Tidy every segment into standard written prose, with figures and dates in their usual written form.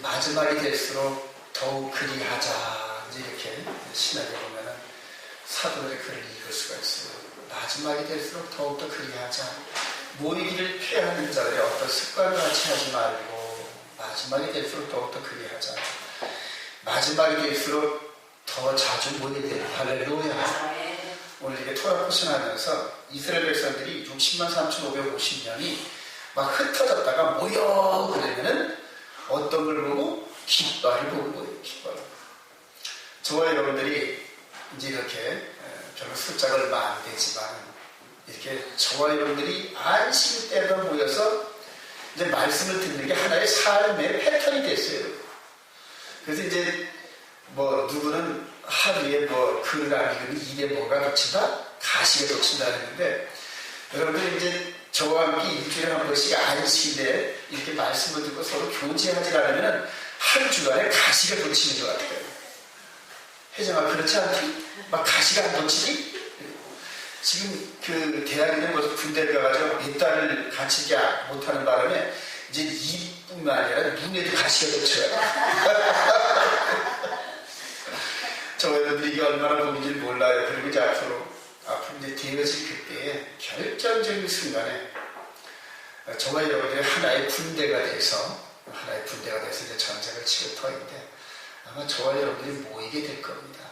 마지막이 될수록 더욱 그리하자. 이제 이렇게 신학에 보면은 사도들의 글을 읽을 수가 있어요. 마지막이 될수록 더욱더 그리하자. 모이기를 피하는 자들의 어떤 습관을 같이 하지 말고 마지막이 될수록 더욱더 그리하자. 마지막이 될수록 더 자주 모이게 되는 할렐루야. 오늘 이렇게 토라 포션하면서 이스라엘 백성들이 60만 3,550명이 막 흩어졌다가 모여 그러면은 어떤 걸 보고? 깃발을 보고 모여요. 깃발. 저와 여러분들이 이제 이렇게 별로 숫자가 얼마 안 되지만 이렇게 저와 여러분들이 안식 때가 모여서 이제 말씀을 듣는 게 하나의 삶의 패턴이 됐어요. 그래서 이제 뭐 누구는 하루에 뭐 글을 안 읽으면 입에 뭐가 돋친다? 가시가 돋친다 했는데 여러분들 이제 저와 함께 일주일에 한 번씩 안식일에 이렇게 말씀을 듣고 서로 교제하지 않으면 한 주간에 가시가 돋치는 것 같아요. 혜정아 그렇지 않지? 막 가시가 안 돋치지? 지금 그 대학에는 뭐 군대를 가가지고 몇 달을 갇히지 못하는 바람에 이제 입뿐만 아니라 눈에도 가시가 돋쳐요. 저희들이 이게 얼마나 고민인지 몰라요. 그리고 이제 앞으로 이제 되어질 그때에 결정적인 순간에 저와 여러분들이 하나의 군대가 돼서 이제 전쟁을 치를 터인데 아마 저와 여러분들이 모이게 될 겁니다.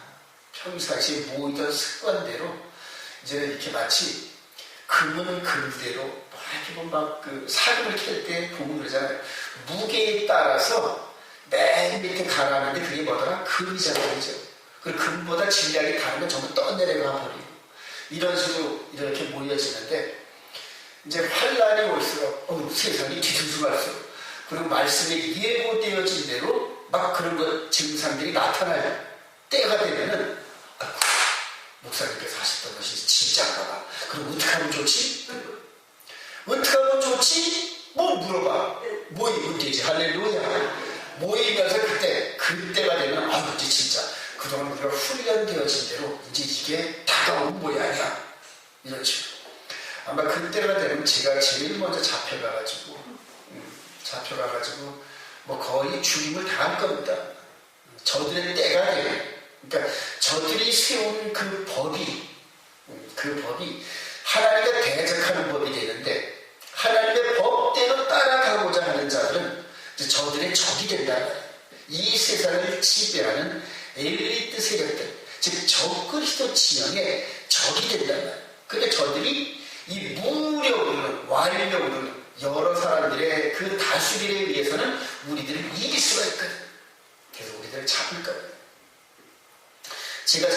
평상시에 모이던 습관대로 이제는 이렇게 마치 금은 금대로 이렇게 막 그 사금을 캘 때 보면 그러잖아요. 무게에 따라서 맨 밑에 가라앉는데 그게 뭐더라? 금이잖아요. 그죠? 그 금보다 질량이 다른 건 전부 떠내려가 버리고 이런 식으로 이렇게 모여지는데 이제 환란이 올수록 세상이 뒤숭숭할수록 그리고 말씀에 예고되어진 대로 막 그런 것 증상들이 나타날 때가 되면은 목사님께서 하셨던 것이 진짜인가 봐. 그럼 어떻게 하면 좋지? 어떻게 하면 좋지? 뭐 물어봐. 모이면 되지. 할렐루야. 모이면서 그때가 되면 이제 진짜 그동안 우리가 훈련되어진 대로 이제 이게 다가온 모양이야. 이런 식으로. 아마 그때가 되면 제가 제일 먼저 잡혀가가지고 뭐 거의 죽임을 당할 겁니다. 저들의 때가 돼요. 그러니까 저들이 세운 그 법이 하나님과 대적하는 법이 되는데 하나님의 법대로 따라가고자 하는 자들은 이제 저들의 적이 된다. 이 세상을 지배하는 엘리트 세력들, 즉 적그리스도 진영의 적이 된다. 그러니까 저들이 이 무력으로는 완력으로는 여러 사람들의 그 다수들에 의해서는 우리들을 이길 수가 있거든. 그래서 우리들을 잡을 거예요. 제가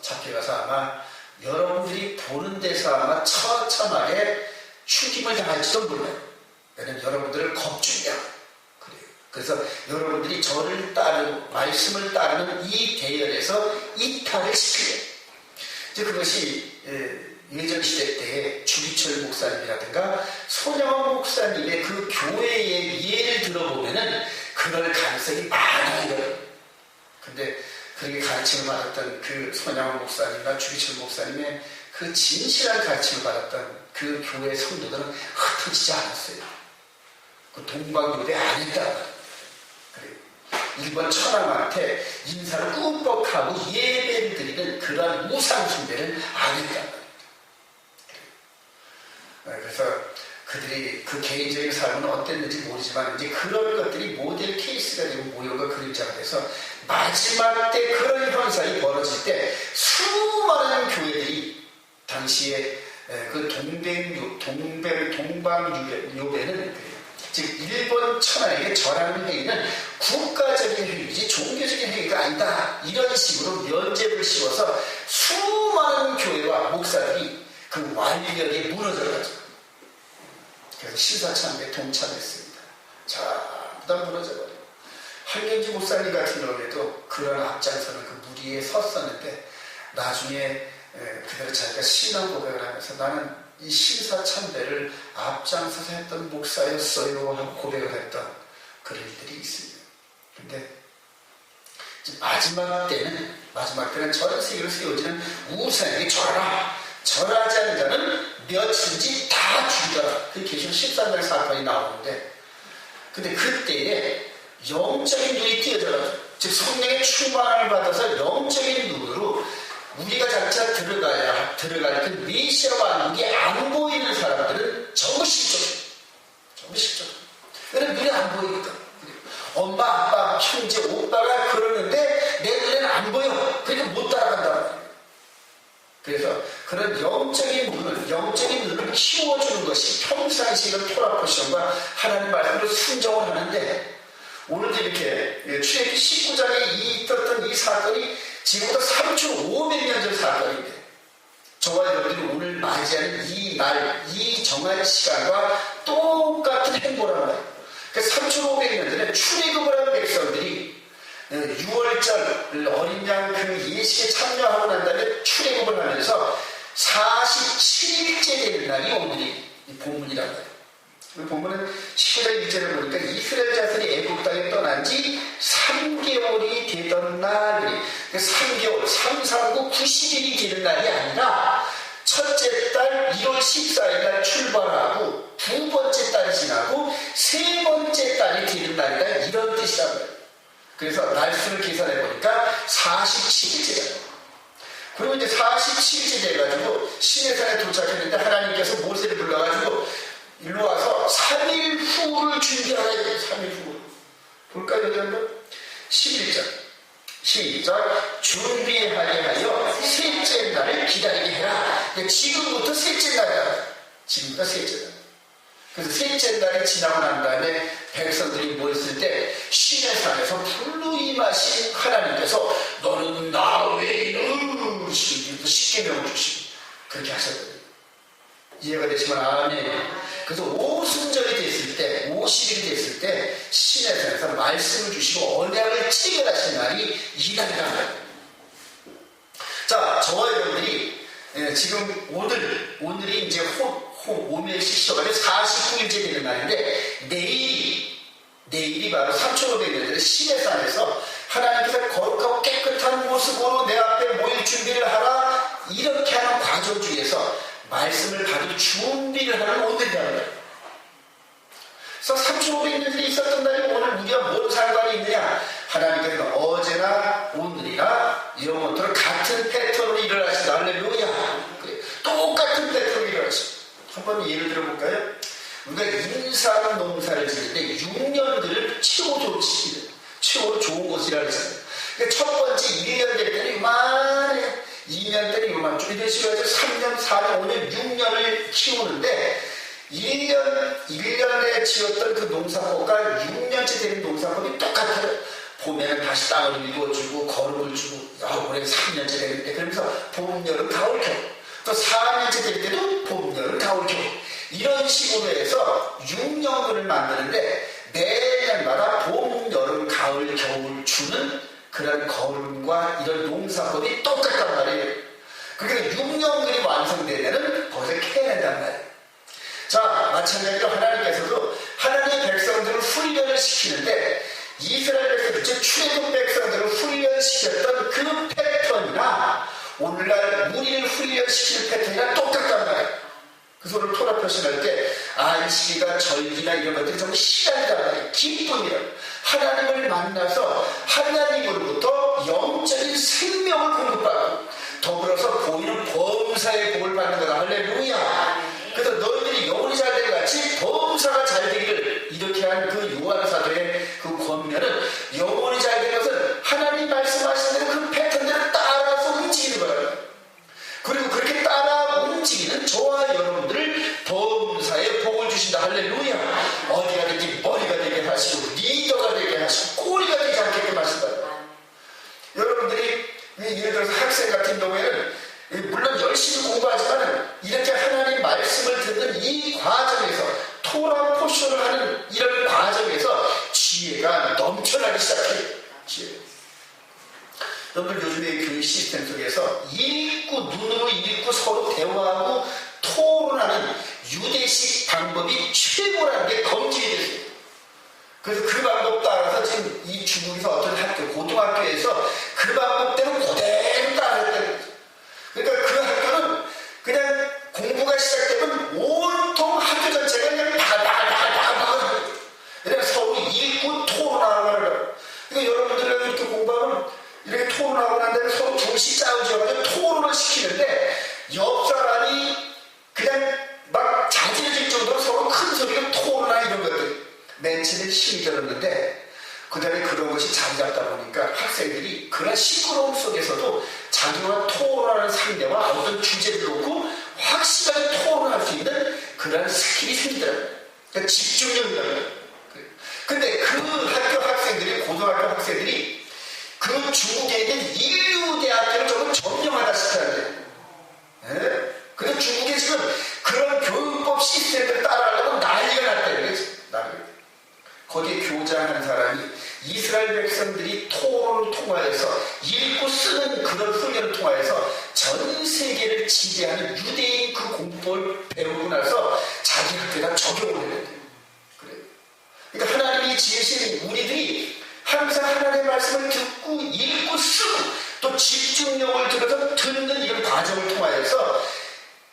잡혀가서 아마 여러분들이 보는 데서 아마 처참하게 죽임을 당할지도 몰라요. 왜냐면 여러분들을 겁주냐. 그래요. 그래서 여러분들이 저를 따르고 말씀을 따르는 이 대열에서 이탈을 시켜요. 이제 그것이 예전 시대 때에 주기철 목사님이라든가 손양원 목사님의 그 교회의 예를 들어보면은 그럴 가능성이 많아요. 근데 그렇게 가르침을 받았던 그 손양원 목사님과 주기철 목사님의 그 진실한 가르침을 받았던 그 교회 성도들은 흩어지지 않았어요. 그 동방요대 안 했다. 그래요. 일본 천황한테 인사를 꾹뻑하고 예배를 드리는 그러한 우상숭배를 안 했다. 그래서 그들이 그 개인적인 삶은 어땠는지 모르지만 이제 그런 것들이 모델 케이스가 되고 모형과 그림자가 돼서 마지막 때 그런 현상이 벌어질 때 수많은 교회들이 당시에 그 동방요배는 즉 일본 천황에게 절하는 행위는 국가적인 행위지 종교적인 행위가 아니다. 이런 식으로 면죄부를 씌워서 수많은 교회와 목사들이 그 완력에 무너져가지고 그래서 신사참배에 동참했습니다. 전부 다 무너져버려요. 한경지 목사님 같은 경우에도 그런 앞장서는 그 무리에 섰었는데 나중에 그대로 자기가 신앙 고백을 하면서 나는 이 신사참배를 앞장서서 했던 목사였어요 하고 고백을 했던 그런 일들이 있습니다. 근데 마지막 때는 전 세계로 세워지는 우상에게 절하라. 절하지 않는 자는 며칠인지 다 죽이더라. 그게 계시록 13장 사건이 나오는데 근데 그때에 영적인 눈이 띄어져가지고, 즉 성령의 충만을 받아서 영적인 눈으로 우리가 장차 들어갈 그 메시아 왕국이 안 보이는 사람들은 전부 실족. 전부 실족. 왜냐면 눈이 안 보이니까. 엄마, 아빠, 형제, 오빠가 그러는데 내 눈에는 안 보여. 그러니까 못 따라간다. 그래서 그런 영적인 눈을 키워주는 것이 평상시 그 토라포션과 하나님 말씀으로 순종을 하는데, 오늘도 이렇게 출애굽기 19장에 있었던 이 사건이 지금부터 3,500년 전 사건인데, 저와 여러분들이 오늘 맞이하는 이 날, 이 정한 시간과 똑같은 행보라는 거예요. 3,500년 전에 출애굽을 한 백성들이 6월절 어린 양 그 예식에 참여하고 난 다음에 출애굽을 하면서 47일째 되는 날이 오늘이 본문이라는 거예요. 그 본문은 19장 1절을 보니까 이스라엘 자손이 애굽 땅에 떠난 지 3개월이 되던 날이, 3개월, 3, 3, 9, 90일이 되는 날이 아니라 첫째 달 1월 14일 날 출발하고 두 번째 달이 지나고 세 번째 달이 되는 날이다, 이런 뜻이란 말이에요. 그래서 날수를 계산해 보니까 47일째예요. 그리고 이제 47일째 돼가지고 시내산에 도착했는데 하나님께서 모세를 불러가지고 일로 와서 3일 후를 준비하라 해요. 3일 후. 볼까요, 여기 한번? 11절. 시작. 준비하게 하여 셋째 날을 기다리게 해라. 지금부터 셋째 날이다. 지금부터 셋째 날. 그래서 셋째 날이 지나고 난 다음에 백성들이 모였을 때 시내산에서 불로 임하신 하나님께서 너는 나 외에는 십계명을 주시고 그렇게 하셨거든요. 이해가 되시면 아멘. 그래서 오순절이 됐을 때, 50일이 됐을 때 시내산에서 말씀을 주시고 언약을 체결하신 날이 이날이라는 거예요. 자, 저와 여러분들이 지금 오늘이 이제 오멜식 시어가지고 49일째 되는 날인데, 내일이 바로 3,500년 전에 시내산에서 하나님께서 거룩하고 깨끗한 모습으로 내 앞에 모일 준비를 하라, 이렇게 하는 과정 중에서 말씀을 받을 준비를 하는 오늘이라는 거예요. 그래서 3,500년 전에 있었던 날이 오늘 우리가 뭔 상관이 있느냐? 하나님께서는 어제나 오늘이나 영원토록 같은 패턴으로 일어나신다. 할렐루야. 똑같은 패턴으로 일어나신다. 한번 예를 들어볼까요? 우리가 인삼 농사를 지을 때 6년들을 최고 좋은 곳이라고 했어요. 그러니까 첫 번째 1년 될 때는 요만해. 2년 때는 요만. 좀 이런 식으로 해서 3년, 4년, 5년, 6년을 키우는데 1년에 지었던 그 농사법과 6년째 되는 농사법이 똑같아요. 봄에는 다시 땅을 밀어주고 거름을 주고, 올해 3년째 되는데, 그러면서 봄, 여름, 가을, 겨울. 또 4년째 될 때도 봄, 여름, 가을, 겨울. 이런 식으로 해서 6년을 만드는데 매년마다 봄, 여름, 가을, 겨울 주는 그런 거름과 이런 농사법이 똑같단 말이에요. 그러니까 6년들이 완성되면은 거기서 캐낸단 말이에요. 자, 마찬가지로 하나님께서도 하나님의 백성들을 훈련을 시키는데 이스라엘 백성들, 즉 출애굽 백성들을 훈련시켰던 그 패턴이나 오늘날 우리를 훈련시키는 패턴이랑 똑같단 말이에요. 그래서 오늘 토라 표시할 때 안식일과 절기나 이런 것들이 정말 시간이란 말이에요. 기쁨이라. 하나님을 만나서 하나님으로부터 영적인 생명을 공급받고 더불어서 보이는 범사의 복을 받는 거다. 할렐루야. 그래서 너희들이 영혼이 잘 되는 같이 범사가 잘 되기를, 이렇게 한 그 요한사도의 그 권면은 영혼이 잘 되는 것은 하나님 말씀하신 대로 그 패턴대로 따라서 움직이는 거예요. 그리고 그렇게 따라 움직이는 저와 여러분들을 범사의 복을 주신다. 할렐루야. 어디가 되게 머리가 되게 하시고 리더가 되게 하시고 꼬리가 되지 않게끔 하신다. 여러분들이 예를 들어서 학생 같은 경우에는 물론 열심히 공부하지만 이렇게 하나님 말씀을 듣는 이 과정에서 토라 포션을 하는 이런 과정에서 지혜가 넘쳐나기 시작해요. 여러분들 요즘에 교육 시스템 속에서 눈으로 읽고 서로 대화하고 토론하는 유대식 방법이 최고라는 게 검증이 됐어요. 그래서 그 방법 따라서 지금 이 중국에서 어떤 학교, 고등학교에서 그 방법대로 그대로 따라했다는 거죠. 그러니까 그 학교는 그냥 공부가 시작되면 온통 학교 전체가 그냥 바글바글. 왜냐면 서울 맨 처음에 힘이 들었는데 그 다음에 그런 것이 자리 잡다 보니까 학생들이 그런 시끄러움 속에서도 자기와 토론하는 상대와 어떤 주제를 놓고 확실하게 토론할 수 있는 그런 스킬이 생기더라고요. 그러니까 집중력이라고요. 근데 그 학교 학생들이, 고등학교 학생들이 그 중국에 있는 인류대학교를 조금 점령하다시피 하는데, 근데 중국에 지금 그런 교육법 시스템을 따라하려고 난리가 났다는 거지. 거기에 교장한 사람이 이스라엘 백성들이 토론을 통하여서 읽고 쓰는 그런 훈련을 통하여서 전 세계를 지배하는 유대인 그 공법을 배우고 나서 자기 학교에다 적용을 했는데, 그래요. 그러니까 하나님이 지으신 우리들이 항상 하나님의 말씀을 듣고 읽고 쓰고 또 집중력을 들어서 듣는 이런 과정을 통하여서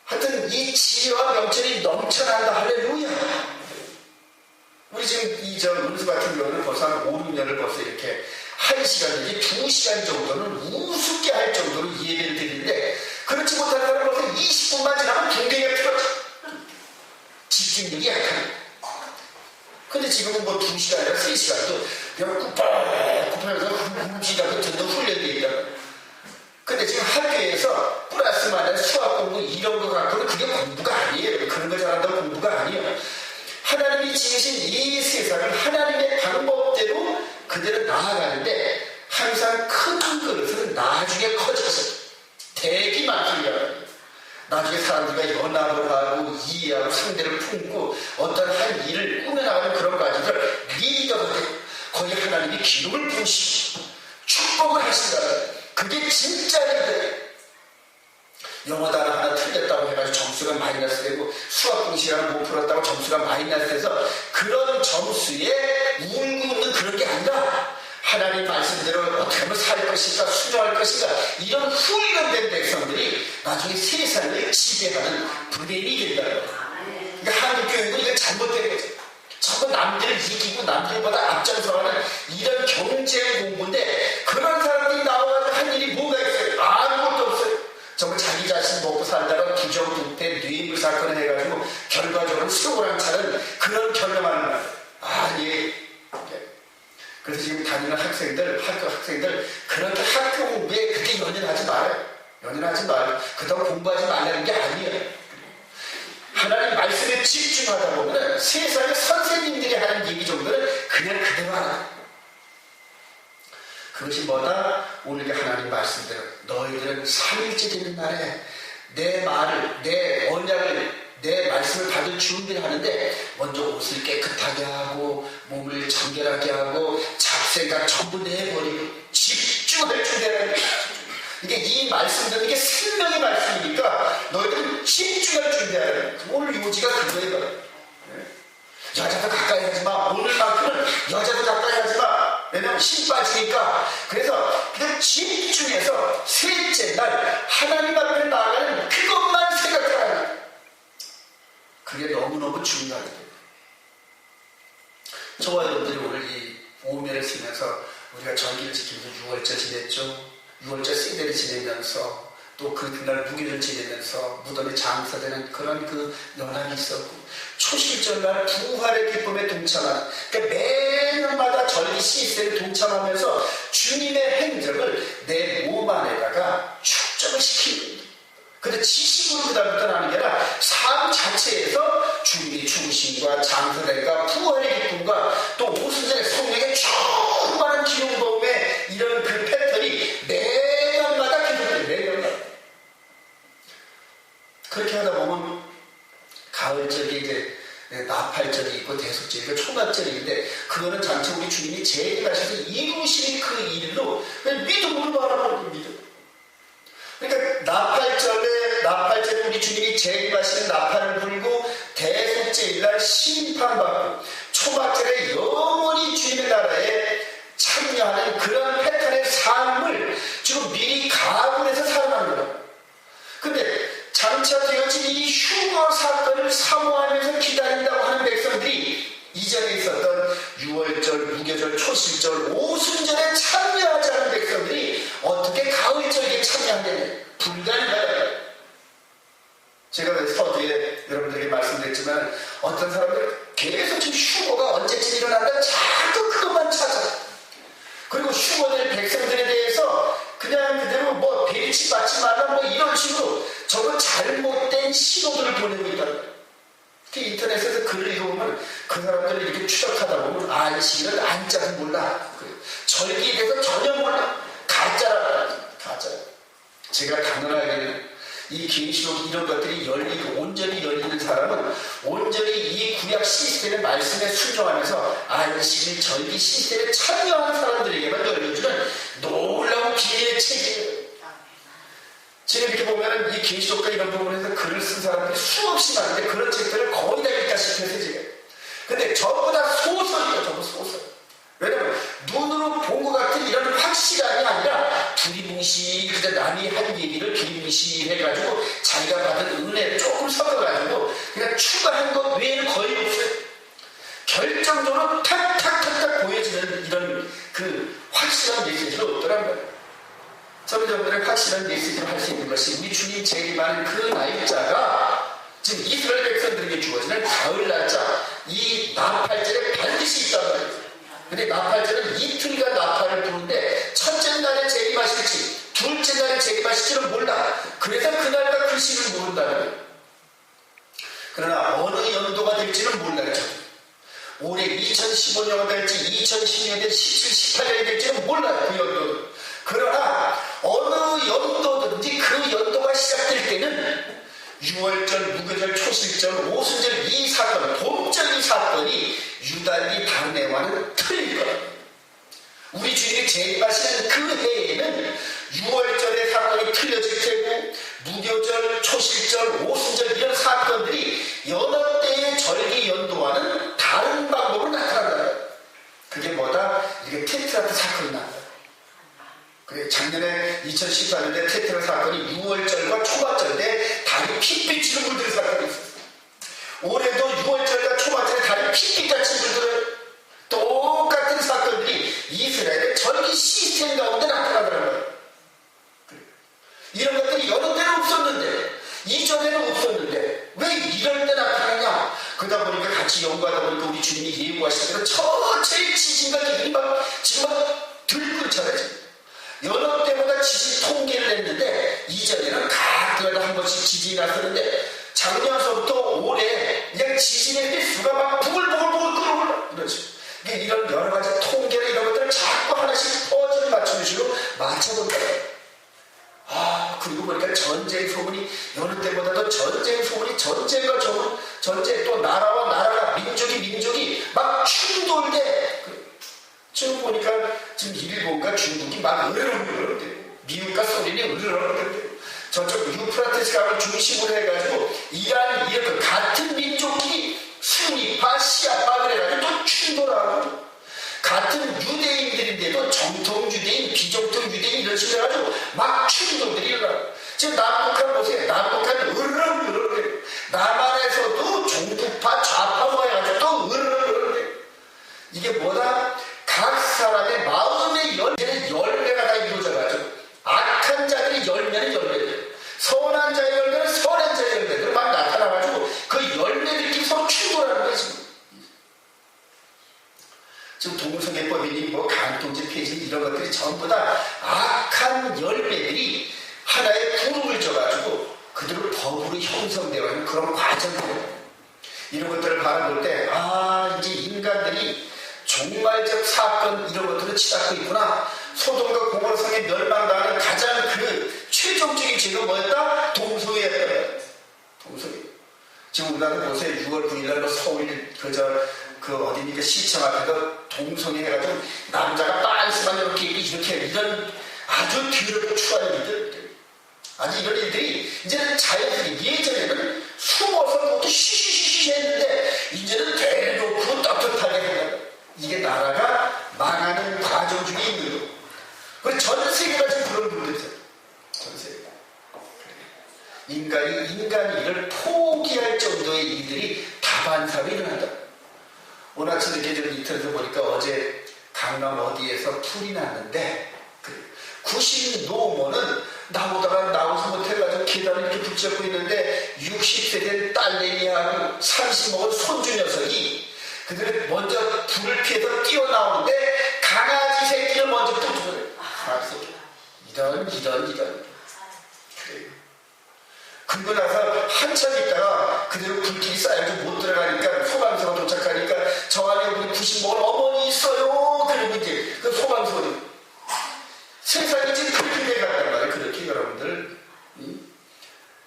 하여튼 이 지혜와 명철이 넘쳐난다. 할렐루야. 우리 지금 이 은수 같은 경우는 벌써 한 5, 6년을 벌써 이렇게 1시간 내지 2시간 정도는 우습게 할 정도로 예배를 드리는데, 그렇지 못한 사람은 벌써 20분만 지나면 붕괴가 필요하죠. 집중력이 약한. 근데 지금은 뭐 2시간이나 3시간도 그냥 굽하면서 움직이고 듣는 훈련이 있다. 근데 지금 학교에서 플러스 마이너스 수학 공부 이런 거 갖고는 그게 공부가 아니에요. 그런 거 잘한다고 공부가 아니에요. 하나님이 지으신 이 세상을 하나님의 방법대로 그대로 나아가는데 항상 큰 그릇은 나중에 커져서 대기 만들려고 나중에 사람들과 연합을 하고 이해하고 상대를 품고 어떤 한 일을 꾸며나가는 그런 과정을 리더가 되고 거기에 하나님이 기름을 부으시고 축복을 하신다는, 그게 진짜 리더예요. 영어 단어 하나 틀렸다고 해가지고 점수가 마이너스 되고 수학 공식을 못 풀었다고 점수가 마이너스 돼서 그런 점수에 울고 웃는 그런 게 아니라 하나님 말씀대로 어떻게 하면 살 것인가 순종할 것인가 이런 훈련된 백성들이 나중에 세상을 지배하는 브레인이 된다는 거예요. 그러니까 한국 교육은 이거 잘못된 거죠. 전부 남들을 이기고 남들보다 앞장서가는 이런 경쟁 공부인데 그런 사람들이 나와가지고 한 일이 뭐가 있어요? 아무것도 없어요. 정말 자기 자신 먹고 살다가 부정부패 뇌물 사건을 해가지고 결과적으로 수고랑 차는 그런 결과만 나요. 아니, 그래서 지금 다니는 학생들, 학교 학생들 그렇게 학교 공부에 그렇게 연연하지 말아요. 연연하지 말아요. 그렇다고 공부하지 말라는 게 아니에요. 하나님 말씀에 집중하다 보면 세상의 선생님들이 하는 얘기 정도는 그냥 그대로 하라. 그것이 뭐다? 오늘 하나님 말씀대로 너희들은 3일째 되는 날에 내 말을, 내 언약을, 내 말씀을 받을 준비를 하는데 먼저 옷을 깨끗하게 하고 몸을 정결하게 하고 잡생각 전부 내버리고 집중할 준비하는 거예요. 이게 이 말씀들은 이게 생명의 말씀이니까 너희들은 집중할 준비하는 거예요. 오늘 요지가 그거예요. 여자도 가까이 하지 마. 오늘만큼은 여자도 가까이 하지 마. 왜냐면 힘 빠지니까. 그래서 그냥 집중해서 셋째 날 하나님 앞에 나아가는 그것만 생각하는 거예요. 그게 너무너무 중요하거든요. 저와 여러분들이 오늘 이 오면을 지내서 우리가 절기를 지키면서 6월절 지냈죠. 6월절 세대를 지내면서 또 그날 무기를 지내면서 무덤에 장사되는 그런 그 연합이 있었고 초실절날 부활의 기쁨에 동참하는, 그러니까 매년마다 절기 시스템에 동참하면서 주님의 행적을 내 몸 안에다가 축적을 시키는 거예요. 근데 지식으로 그다음부터 나는 게 아니라 삶 자체에서 주님의 죽으심과 장사됨과 부활의 기쁨과 또 오순절의 성령의 충만한 기용범의 이런 그 패턴이 매년마다 계속돼요. 매년마다. 그렇게 하다 보면 가을절이 이제 나팔절이 있고 대속절이 있고 초막절인데 그거는 장차 우리 주님이 재림하셔서 이루시는 그 일로 믿음으로 바라보는 믿음. 그러니까 나팔절에 우리 주님이 재림하시는 나팔을 불고 대속절날 심판받고 초막절에 영원히 주님의 나라에 참여하는 그런 패턴의 삶을 지금 미리 각오해서 살아가는 거예요. 근데 장차 되어진 이 휴거 사건을 사모하면서 기다린다고 하는 백성들이 이전에 있었던 6월절, 무교절, 초실절, 오순절에 참여하지 않은 백성들이 어떻게 가을절에 참여한다냐? 불가능하다. 제가 서두에 여러분들에게 말씀드렸지만 어떤 사람들 계속 지금 휴거가 언제쯤 일어난다 자꾸 그것만 찾아. 그리고 휴거될 백성들에 대해서 그냥 그대로 뭐 배치 받지 말라 뭐 이런 식으로 저거 잘못된 신호들을 보내고 있다는 거예요. 인터넷에서 글을 읽어보면 그 사람들을 이렇게 추적하다 보면 안식일을 안짜는 몰라. 절기에 대해서 전혀 몰라. 가짜라. 가짜. 제가 당연하게 이 계시록 이런 것들이 열리고 온전히 열리는 사람은 온전히 이 구약 시스템의 말씀에 순종하면서 안식일 절기 시스템에 참여하는 사람들에게만 열려주는 놀라운 비밀의 책이에요. 지금 이렇게 보면 이 계시록과 이런 부분에서 글을 쓴 사람들이 수없이 많은데 그런 책들을 거의 다 읽다시피 해서 지금. 근데 전부 다 소설이에요. 전부 소설. 왜냐면 눈으로 본 것 같은 이런 확실함이 아니라 두리뭉실 그냥 남이 한 얘기를 두리뭉실 해가지고 자기가 받은 은혜를 조금 섞어가지고 그냥 추가한 것 외에는 거의 없어요. 결정적으로 탁탁탁탁 보여지는 이런 그 확실한 메시지가 없더란 말이에요. 저분들의 확실한 메시지를 할 수 있는 것이 우리 주님 재림하는 그 날짜가 지금 이스라엘 백성들에게 주어지는 가을 날짜 이 나팔절에 반드시 있단 말이에요. 근데 나팔절은 이틀간 나팔을 부는데 첫째 날에 재림하실지 둘째 날에 재림하실지는 몰라. 그래서 그날과 그 시를 모른다는 거예요. 그러나 어느 연도가 될지는 몰라요. 올해 2015년이 될지 2016년, 17, 18년이 될지는 몰라요. 그 연도는. 그러나 어느 연도든지 그 연도가 시작될 때는 6월절, 무교절, 초실절, 오순절 이 사건, 봄절 이 사건이 유달리 다른 해와는 틀릴 거예요. 우리 주님이 재림하시는 그 해에는 6월절의 사건이 틀려질 테고 무교절, 초실절, 오순절 이런 사건들이 여러 때의 절기 연도와는 다른 방법으로 나타난다. 그게 뭐다? 이게 테트라트 사건이 나와요. 작년에 2014년에 테트라 사건이 6월절과 초막절 때 다리 핏빛으로 물들은 사건이 있었어요. 올해도 6월절과 초막절에 다리 핏빛같이 물들어요. 똑같은 사건들이 이스라엘의 절기 시스템 가운데 나타나더라는 거예요. 이런 것들이 여러 때는 없었는데 이전에는 없었는데 왜 이럴 때 나타나냐. 그러다 보니까 같이 연구하다 보니까 우리 주님이 예고하신 대로 전체 지진과 기근이 지금 들끓잖아요. 여러 때보다 지진 통계를 냈는데 이전에는 가끔가다 한 번씩 지진이 났었는데 작년서부터 올해 그냥 지진의 횟수가 막 부글부글 끓어올라 이러죠. 이런 여러 가지 통계나 이런 것들을 자꾸 하나씩 퍼즐을 맞추는 식으로 맞춰본다. 그리고 보니까 전쟁 소문이 여느 때보다도 전쟁 소문이 전쟁과 전쟁 또 나라와 나라가 민족이 막 충돌돼. 지금 보니까 지금 일본과 중국이 막 으르렁으르렁대고 미국과 소련이 으르렁으르렁대고 저쪽 유프라테스 강을 중심으로 해가지고 이란 이렇게 같은 민족끼리 순위파 시아파 그래가지고 또 충돌하고 같은 유대인들인데도 정통 유대인 비정통 유대인 이런 식으로 해가지고 막 충돌들이 일어나고 지금 남북한 보세요. 남북한 으르렁으르렁대고 남한에서도 종북파 좌파 뭐 해가지고 또 으르렁으르렁대고 이게 뭐다? 각 사람의 마음의 열매가 다 이루어져가지고 악한 자들이 열매는 열매들 선한 자의 열매는 선한 자의 열매들 막 나타나가지고 그 열매들끼리 서로 충돌하는 거예요. 지금 동성애법이니 뭐 간통죄 폐지 이런 것들이 전부 다 악한 열매들이 하나의 그룹을 져가지고 그들을 법으로 형성되어 있는 그런 과정이에요. 이런 것들을 바라볼 때 이제 인간들이 종말적 사건 이런 것들을 치닫고 있구나. 소돔과 고모라성에 멸망당하는 가장 그 최종적인 죄가 뭐였다? 동성애였다. 동성애. 지금 우리나라 보세요. 6월 9일날 서울 어디니까 시청 앞에서 동성애 해가지고 남자가 빤스만 이렇게 이런 아주 더럽고 추한 일들. 아주 이런 일들이 이제는 자연스럽게 예전에는 숨어서 그것도 쉬쉬쉬쉬 했는데 이제는 대놓고 떳떳하게 한다. 이게 나라가 망하는 과정 중에 있는 거. 그래서 전 세계가 지금 그런 분들이세요. 전 세계가. 인간이 이를 포기할 정도의 일들이 다반사로 일어난다. 오늘 아침 이렇게 좀 인터넷에서 보니까 어제 강남 어디에서 불이 났는데 90노모는 나오다가 나오지 못해가지고 계단을 이렇게 붙잡고 있는데 60세 된 딸내미하고 30 먹은 손주 녀석이 그들은 먼저 불을 피해서 뛰어나오는데 강아지 새끼를 먼저 붙어버려요. 이런 그래요. 그리고 나서 한참 있다가 그대로 불길이 쌓여서 못 들어가니까 소방서가 도착하니까 저 안에 우리 90 먹은 어머니 있어요. 그리고 이제 그 소방서는 세상이 지금 그렇게 돼갔단 말이에요. 그렇게 여러분들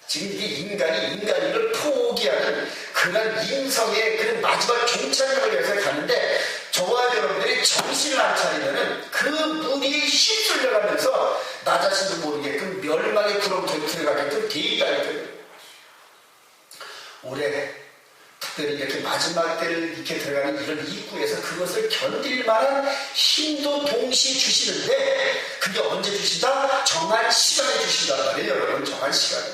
지금 이게 인간을 포기하는 그런 인성의 그런 마지막 종착역을 위해서 가는데 저와 여러분들이 정신을 안 차리면은 그 무리에 휩쓸려가면서 나 자신도 모르게끔 멸망의 구렁텅이에 들어가게끔 돼 있다니까요. 올해 특별히 이렇게 마지막 때를 이렇게 들어가는 이런 입구에서 그것을 견딜 만한 힘도 동시에 주시는데 그게 언제 주신다? 정한 시간에 주신단 말이에요. 여러분 정한 시간에.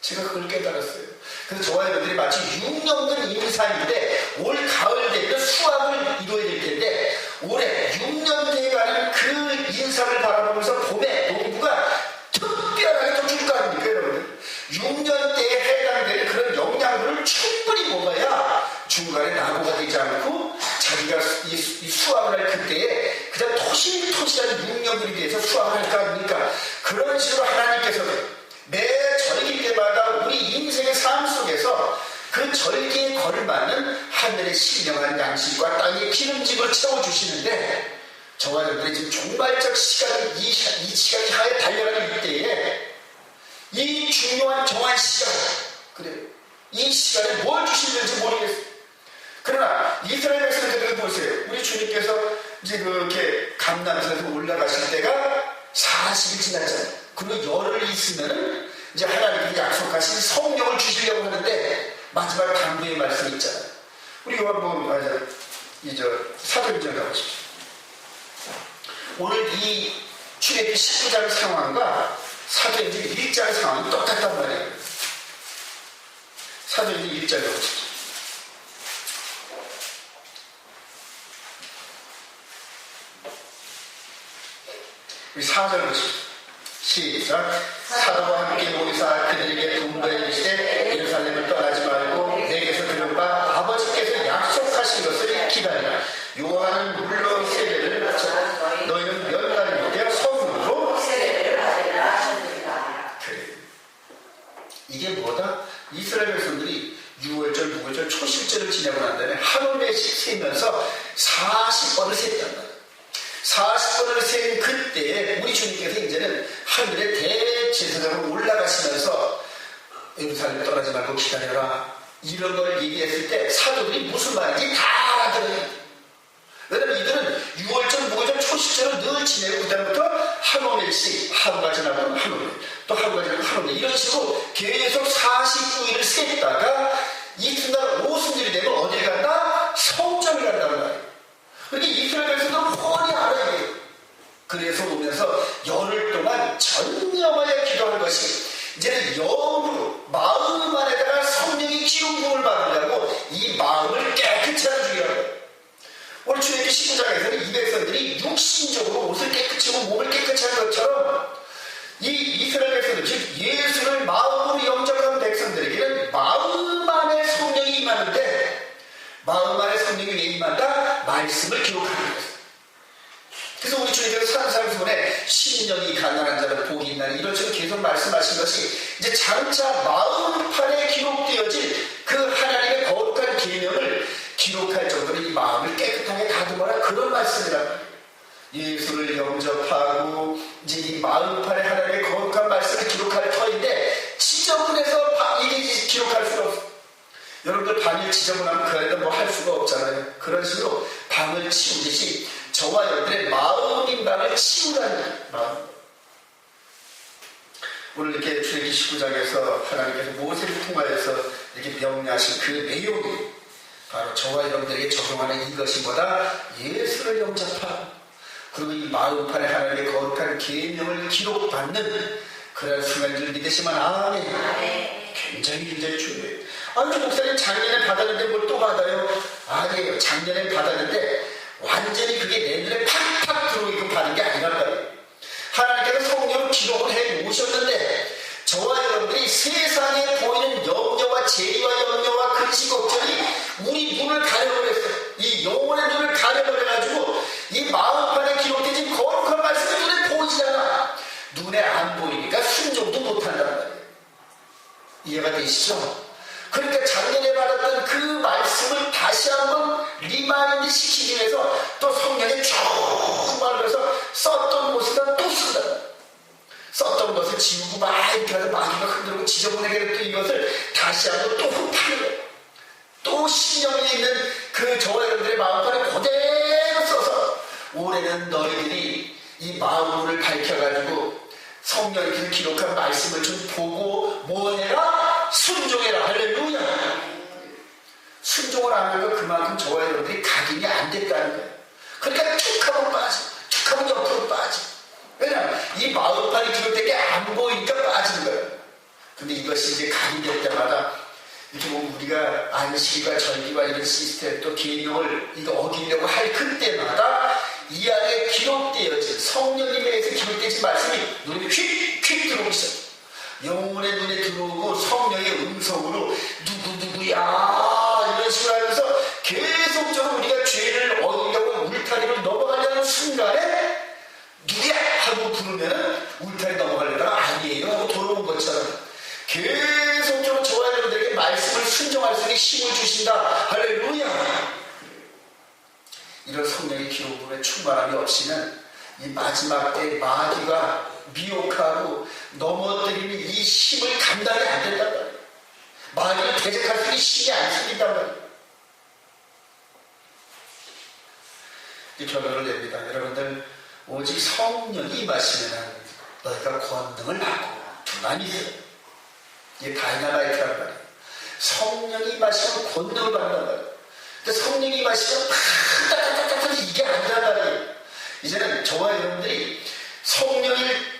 제가 그걸 깨달았어요. 그래서 저와 여러분들이 마치 6년근 인사인데 올 가을 되면 수확을 이루어야 될 텐데 올해 6년 돼가는 그 인사를 바라보면서 봄에 농부가 특별하게 또 줄 거 아닙니까 여러분? 6년 때에 해당되는 그런 영양분을 충분히 먹어야 중간에 낙오가 되지 않고 자기가 이 수확을 할 그때에 그냥 토실토실한 6년들이 돼서 수확을 할 거 아닙니까? 그런 식으로 하나님께서는 매 절기 때마다 우리 인생의 삶 속에서 그 절기에 걸맞는 하늘의 신령한 양식과 땅의 기름짐을 채워주시는데 저와 여러분들이 지금 종말적 시간이 이 시간이 향해 달려가는 이때에 이 중요한 정한 시간 그래요. 이 시간에 뭘 주시는지 모르겠어요. 그러나 이스라엘 백성들을 보세요. 우리 주님께서 이제 그렇게 감람산에서 올라가실 때가 40일 지났잖아요. 그리고 열흘 있으면은 이제 하나님께서 약속하신 성령을 주시려고 하는데 마지막 당부의 말씀이 있잖아요. 우리 요한복음 사도행전 가보십시오. 오늘 이 출애굽기 19장 상황과 사도행전 1장 상황이 똑같단 말이에요. 사도행전 1장 가보십시오. 우리 4절 보십시오. 시작. 사도와 함께 모이사 그들에게 분부해 주시되 예루살렘을 떠나지 말고 내게서 들은 바 아버지께서 약속하신 것을 기다리라. 요한은 물로 세례를 받자 너희는 몇 날이 되어 성령으로 세례를 받으리라 하셨느니라. 그래. 이게 뭐다? 이스라엘 백성들이 6월절, 6월절 초실절을 지내고 난 다음에 하루매씩 세면서 40번을 셌단 말이야. 40번을 센 그때에 우리 주님께서 이제는 하늘의 대제사장으로 올라가시면서 예루살렘 떠나지 말고 기다려라 이런 걸 얘기했을 때 사도들이 무슨 말인지 다 알아들어요. 왜냐면 이들은 6월절, 6월절 초실절을 늘 지내고 그다음부터 하루매씩 하루가 지나면 하루매 또 하루가 지나면 하루매 이런 식으로 계속 49일을 셌다가 이튿날 오순절이 되면 어딜 간다? 성전을 간다는 말이에요. 그런데 이스라엘 백성들은 뻔히 알아야 돼요. 그래서 오면서 열흘 동안 전념하여 기도한 것이 이제는 영으로 마음 안에다가 성령의 기름 부음을 받으려고 이 마음을 깨끗이 하는 중이라고. 오늘 출애굽기 19장에서는 이 백성들이 육신적으로 옷을 깨끗이 하고 몸을 깨끗이 한 것처럼 이 이스라엘 백성들 즉 예수를 마음으로 영접한 백성들에게는 마음 안에 성령이 임하는데 마음 안에 성령이 왜 임한다? 말씀을 기록하는 거예요. 그래서 우리 주님께서 산상수훈에 심령이 가난한 자는 복이 있나니 이런 식으로 계속 말씀하신 것이 이제 장차 마음판에 기록되어질 그 하나님의 거룩한 계명을 기록할 정도로 이 마음을 깨끗하게 다듬어라 그런 말씀이란 말이에요. 예수를 영접하고 이제 이 마음판에 하나님의 거룩한 말씀을 기록할 터인데 지저분해서 이게 기록할 수가 없어요. 여러분들 방을 지저분하면 그 안에다 뭐 할 수가 없잖아요. 그런 식으로 방을 치우듯이 저와 여러분들의 마음인 방을 치우라는 마음. 오늘 이렇게 출애굽기 19장에서 하나님께서 모세를 통하여서 이렇게 명령하신 그 내용이 바로 저와 여러분들에게 적용하는 이것이 뭐다? 예수를 영접하고 그리고 이 마음판에 하나님의 거룩한 계명을 기록받는 그런 순간을 믿으시면 아멘. 굉장히 중요해요. 아니 목사님 작년에 받았는데 뭘 또 받아요? 아니에요. 작년에 받았는데 완전히 그게 내 눈에 팍팍 들어오게끔 받은 게 아니란 말이에요. 기록을 해 놓으셨는데 저와 여러분들이 세상에 보이는 염려와 죄와 염려와 근심 걱정이 우리 눈을 가려버렸어요. 이 영혼의 눈을 가려버려가지고 이 마음판에 기록되진 거룩한 말씀이 눈에 보이지 않아. 눈에 안 보이니까 순종도 못한단 말이에요. 이해가 되시죠? 그러니까 작년에 받았던 그 말씀을 다시 한번 리마인드 시키기 위해서 또 성령이 쭉 말해서 썼던 곳에다 또 쓴다. 썼던 것을 지우고 막 이렇게 해서 마귀가 흔들고 지저분하게 됐던 이것을 다시 한번 또 흡하는 거예요. 또 신령이 있는 그 저와 여러분들의 마음판에 그대로 써서 올해는 너희들이 이 마음문을 밝혀가지고 성령이 기록한 말씀을 좀 보고 뭐해라? 순종해라. 할렐루야. 순종을 안 하면 그만큼 저와 여러분들이 각인이 안 됐다는 거예요. 그러니까 툭 하면 빠지고 툭 하면 옆으로 빠지고. 왜냐하면 이 마음판이 기록된 게 안 보이니까 빠지는 거예요. 근데 이것이 이제 각인될 때마다 이렇게 보면 우리가 안식일과 절기와 이런 시스템 또 계명을 이거 어기려고 할 그때마다 이 안에 기록되어진 성령님에 의해서 기록되어진 말씀이 눈에 휙휙 들어오기 시작해요. 영혼의 눈에 들어오고 성령의 음성으로 누구야 이런 식으로 하면서 계속적으로 우리가 죄를 어기려고 울타리를 넘어가려는 순간에 누구야 하고 부르면 울타리 넘어가려다가 아니에요 하고 돌아온 것처럼 계속적으로 저와 여러분들에게 말씀을 순종할 수 있는 힘을 주신다. 할렐루야. 이런 성령의 기록물에 충만함이 없이는 이 마지막 때 마귀가 미혹하고 넘어뜨리는 이 힘을 감당이 안 된단 말이에요. 마귀를 대적할 수 있는 힘이 안 생긴단 말이에요. 이 결론을 냅니다. 여러분들 오직 성령이 임하시면 너희가 권능을 받고 두만이 있어요. 이게 다이나마이트란 말이에요. 성령이 임하시면 권능을 받는단 말이에요. 근데 성령이 임하시면 딱딱딱딱 이게 아니란 말이에요. 이제는 저와 여러분들이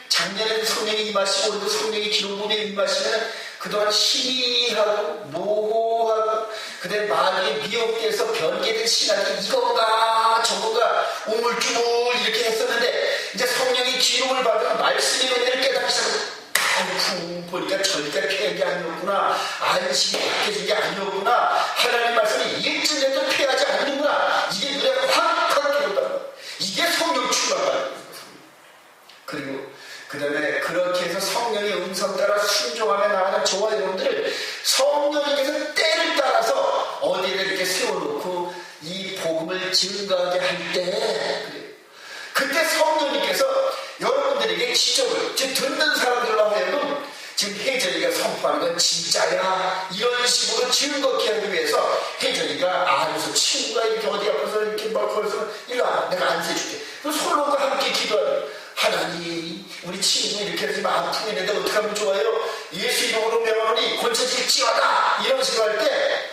작년에도 성령이 임하시고 오늘도 성령이 기록문에 임하시면 그동안 희미하고 모호하고 그다음에 마귀에 미혹돼서 변개된 신학이 이건가 저건가 우물쭈물 이렇게 했었는데 이제 성령이 기록을 받으면 말씀의 은혜를 깨닫기 시작합니다. 아이고 보니까 절대 피한 게 아니었구나. 안식이 바뀌어진 게 아니었구나. 하나님 말씀이 일주일에도 피하지 않는구나. 이게 눈에 확 들어온다. 이게 성령 충만이에요. 그리고 그 다음에 그렇게 해서 성령의 음성 따라 순종하며 나가는 저와 여러분들을 성령님께서 때를 따라서 어디를 이렇게 세워놓고 이 복음을 증거하게 할 때 그때 성령님께서 여러분들에게 기적을 지금 듣는 사람들로 하여금 지금 혜전이가 선포하는 건 진짜야 이런 식으로 증거케 하기 위해서 혜전이가 안에서 친구가 이렇게 어디 앞에서 이렇게 막 걸어서 일로와 내가 안수해줄게 그럼 서로가 함께 기도하는 하나님 우리 친구 이렇게 해서 아프게 했는데 어떻게 하면 좋아요? 예수 이름으로 명하노니 권세질지어다 이런 식으로 할 때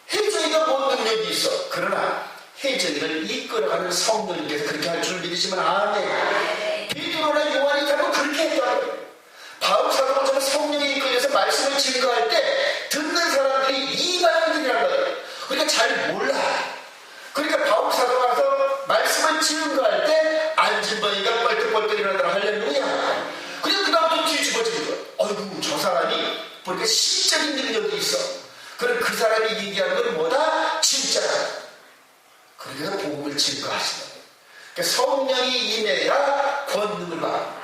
혜전이가 뭔 능력이 있어. 그러나 혜전이를 이끌어가는 성령님께서 그렇게 할 줄 믿으시면 아멘. 베드로나 요한이 결국 그렇게 했다는 거예요. 바울 사도가 저는 성령에 이끌려서 말씀을 증거할 때 듣는 사람들이 이방인들이란 거예요. 그러니까 잘 몰라. 그러니까 바울 사도가 와서 말씀을 증거할 때 안진번이가 뻘떡뻘떡 일어나더라. 할렐루야. 그냥 그 다음부터 뒤집어지는 거예요. 어이구 저 사람이 보니까 신적인 능력이 있어. 그럼 그 사람이 얘기하는 건 뭐다? 진짜다. 그래서 복음을 증거하시는 거예요. 그러니까 성령이 임해야 권능을 받아.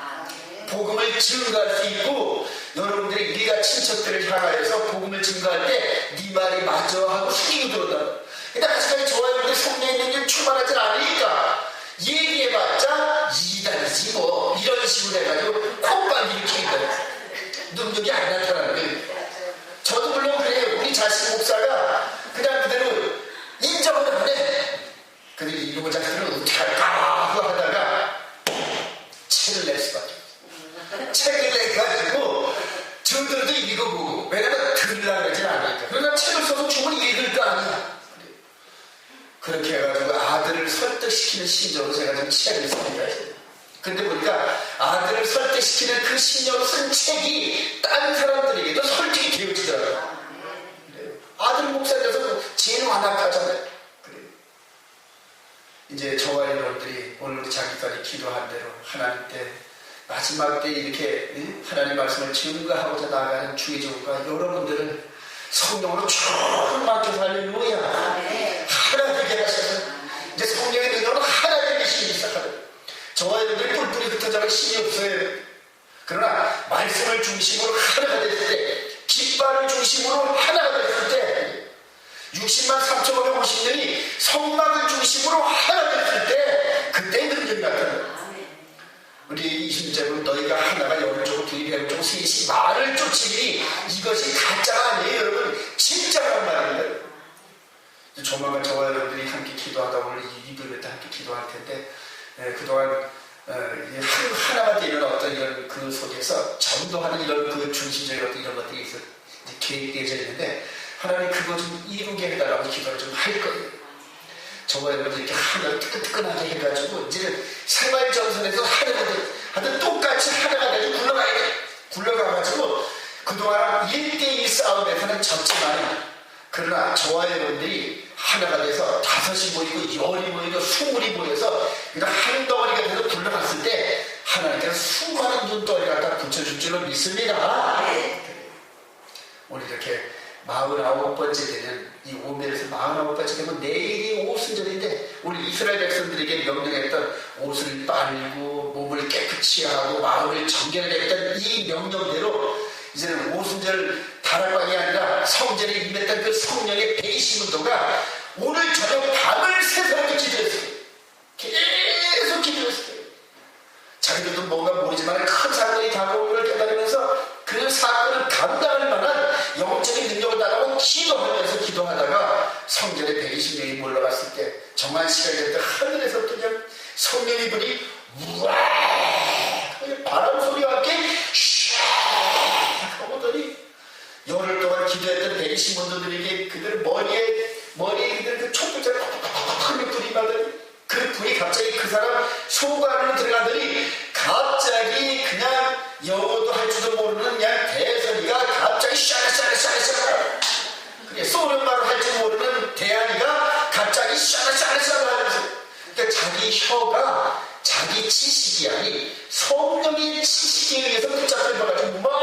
복음을 증거할 수 있고 여러분들의 일가 친척들을 향하여서 복음을 증거할 때 네 말이 맞아 하고 숙이고 들어온다. 근데 아직까지 저와 여러분들 성령의 능력이 충만하지 않으니까 얘기해봤자 이단이지 뭐 이런 식으로 해가지고 콧발 일으키는 거예요. 능력이 안 나타나는 거예요. 저도 물론 그래요. 우리 자신 목사가 그냥 그대로 인정을 안 해. 근데 이놈의 자식들은 어떻게 할까 하다가 책을 낼 수밖에 없어요. 책을 내가지고 저들도 읽어보고 왜냐면 들으려고 하진 않으니까. 그러나 책을 써서 주면 읽을 거 아니야. 그렇게 해가지고 아들을 설득시키는 심정으로 제가 지금 책을 씁니다. 근데 보니까 아들을 설득시키는 그 심정으로 쓴 책이 다른 사람들에게도 설득이 되어지더라고요. 아들 목사님께서 제일 완악하잖아요. 이제 저와 여러분들이 오늘 자기까지 기도한 대로 하나님 때 마지막 때 이렇게 하나님의 말씀을 증거하고자 나아가는 주의 종과 여러분들을 성령으로 충만케 할렐루야 하나 되게 하셔서 이제 성령의 능력으로 하나 되게 시기 시작하는 저와 여러분들이 뿔뿔이 흩어져갈 힘이 없어요. 그러나 말씀을 중심으로 하나가 됐을 때 깃발을 중심으로 하나가 됐을 때 60만 3,550명이 성막을 중심으로 하나 됐을 때 그때 능력이 나타나요. 우리 20절은 너희가 하나가 열을 쪼고 둘이 배를 쪼고 셋이 말을 쫓으니 이것이 가짜가 아니에요. 여러분 진짜란 말입니다. 조만간 저와 여러분들이 함께 기도하다 오늘 이불 때 함께 기도할 텐데 그동안 하나가 되는 어떤 이런 그 속에서 전도하는 이런 그 중심적인 어떤 이런 것들이 있어 계획되어져 있는데 하나님 그거 좀 이루게 해달라고 기도를 좀 할 거예요. 저와 여러분들 이렇게 하나를 뜨끈뜨끈하게 해가지고 이제 생활전선에서 하여튼 똑같이 하나가 되고 굴러가가지고 그동안 1대1 싸움에서는 졌지만 그러나 저와 여러분들이 하나가 돼서 5이 모이고 10이 모이고 20이 모여서 한 덩어리가 돼서 굴러갔을 때 하나님께서 수많은 눈덩이를 갖다 붙여줄 줄로 믿습니다. 오늘 이렇게 49번째 되는 이 오멜에서 49번째 되면 내일이 오순절인데 우리 이스라엘 백성들에게 명령했던 옷을 빨고 몸을 깨끗이 하고 마음을 정결했던 이 명령대로 이제는 오순절 다락방이 아니라 성전에 임했던 그 성령의 배신 운동가 오늘 저녁 밤을 새서 기도했어요. 계속 기도했어요. 자기들도 뭔가 모르지만 큰 사건이 다가오는 걸 깨달으면서 그 사건을 감당할 만한 영적인 능력을 달라고 기도하면서 기도하다가 성전에 120명이 몰려갔을 때 정한 시간이 될 때 하늘에서 그냥 성령의 불이 우와 바람 소리와 함께 슈 하고더니 열흘 동안 기도했던 120원들에게 그들 머리에 그들 그 촛불처럼 큰 불이 받으니 그 불이 갑자기 그 사람 속 안으로 들어가더니 갑자기 그냥 영어도 할 줄도 모르는 그냥 대선이가 갑자기 샤라샤라샤라샤라 그게 소련말을 할 줄 모르는 대한이가 갑자기 샤라샤라샤라 하면서 그러니까 자기 혀가 자기 지식이 아닌 성령의 지식에 의해서 붙잡혀가지고 막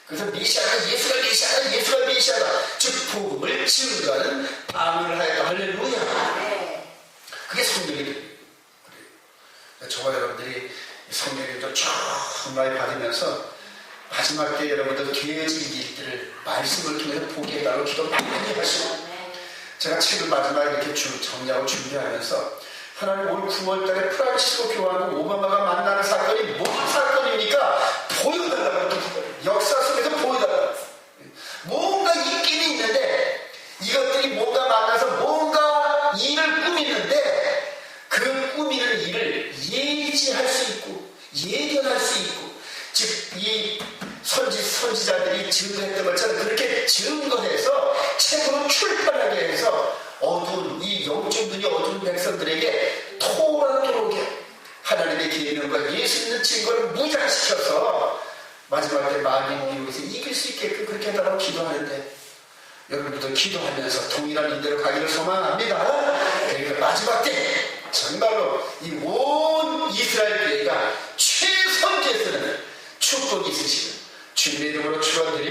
그래서 메시아가 예수가 메시아다 예수가 메시아다 즉 복음을 증거하는 방언을 하였다. 할렐루야. 그게 성령이 저와 여러분들이 성령의 좀 충만히 받으면서 마지막 때 여러분들 되어진 일들을 말씀을 통해서 보게 해달라고 기도 많이 하시고 제가 책을 마지막에 이렇게 정리하고 준비하면서 하나님 올 9월달에 프란치스코 교황과 오바마가 만나는 사건이 무슨 사건입니까? 보여달라고 역사 속에서 보여달라고 뭔가 있기는 있는데 이것들이 뭔가 만나서 뭔가 일을 꾸미는데 그 꾸미는 일을 예지할 수 있고 예견할 수 있고 즉 이 선지자들이 증거했던 것처럼 그렇게 증거해서 책으로 출판하게 해서 어두운 이 영적 눈이 어두운 백성들에게 토라도록 하나님의 계명과 예수 있는 증거를 무장시켜서 마지막 때 만인 미국에서 이길 수 있게끔 그렇게 해달라고 기도하는데 여러분들도 기도하면서 동일한 인대로 가기를 소망합니다. 그러니까 마지막 때 정말로 이 온 이스라엘 교회가 최선지에 쓰는 축복이 있으시는 주님의 이름으로 축원드립니다.